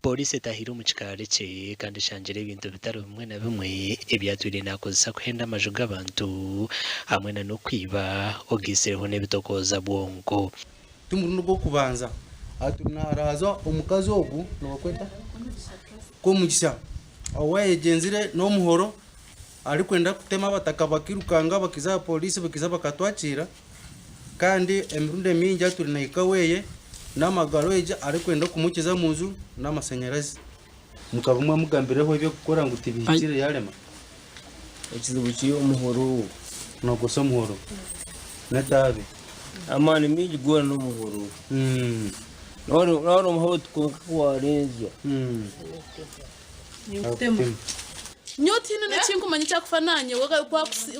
Pooriisi etahire omu kikaari kye kandi eshangira ebintu bitari bimwe na bimwe ebyatwire nakozesa kuhenda amaju g'abantu hamwe na n'okwiba ogiisireho n'ebitokooza bwongo. Tumurundi gw'okubanza atunaraza omukazi ogu nokweta k'omugisha owayegenzire n'omuhoro arikwenda kutema abataka bakirukanga bakiza Pooriisi bakiza bakatwakira kandi emirundi mingi aturi naika weye n'amagaro eja arikwenda kumukiza mu nzu n'amashanyarazi mukabumwe mugambireho ibyo gukora ngo tibikire yarema ekizibu kiyo omuhoro nogosa omuhoro netabe amani mingi gora n'omuhoro noro omuhoro tukonka kuwarenzya nyotine nekinkumanya cyakufananye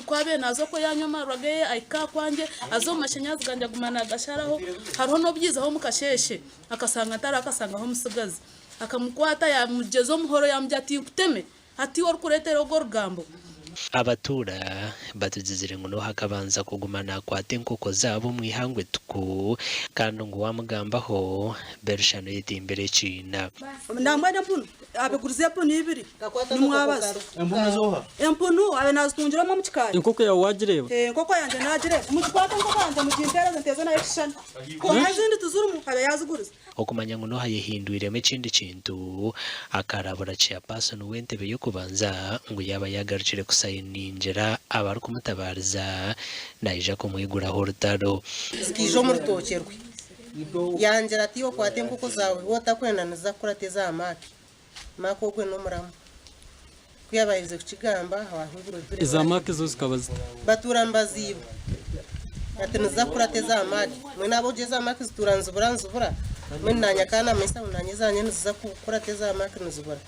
kwa benazo ko yanyoma rwagaye aika kwanje azo mashanyarazi ganja gumana agasharaho hariho no byizaho mukasheshe akasanga atari akasanga ho musigazi akamukwata yamugezo muhoro yamujya ati kuteme ati wor kuretera ogo rugambo. Abatuura batuzizire ngo no hakabanza kugumana kwate nkoko zabo mu ihangwe tuku kandi ngo wamugambaho berushano yiti imbere China ndangwana mpuno abegurize puno ibiri nimwabaza embona zoha empunu abe nazitungiramo mu kikari inkoko yawe wagireba inkoko yanje nagire mu kikwata inkoko yanje mu kimpera zenteza na ekishana ko hazindi tuzuru abe yaziguriza okumanya ngo no hayihindwiremo ekindi kintu akarabura chairperson w'entebe yo kubanza ngo yaba yagarukire kusayininjira abari kumutabariza naija kumwiguraho urutaro zikijo mu rutokerwe yanjira ati yo kwate nkoko zawe wotakwenaniza kurateza amaki mako gwe no muramu kuyabayirize kukigamba hawahinguro dure izamake zo zikabaza batura mbazibo ati niza kurateza amaki mwe nabo jeza amaki zituranzubura mwe nanyakana mesa unanyizanye niza kurateza amaki nizubura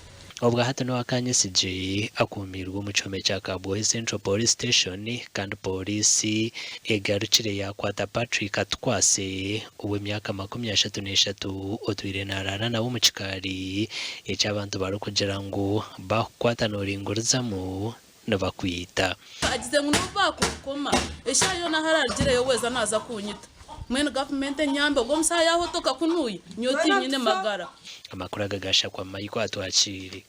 obwa hato no akanye sije akumirwa mu cyome cya Kabwe Central Police Station kandi Pooriisi egarukire yakwata Patrick atwase uw'emyaka 33 otwire narara nabo mu kikari ecy'abantu bari kugira ngo bakwata noringurizamu nabakwita agize ngo bakukoma eshayo naharagire yo weza naza kunyita mwene government nyambe ubwo musaya yaho toka kunuye nyoti nyine magara amakuru agagasha kwa mayiko atwakiri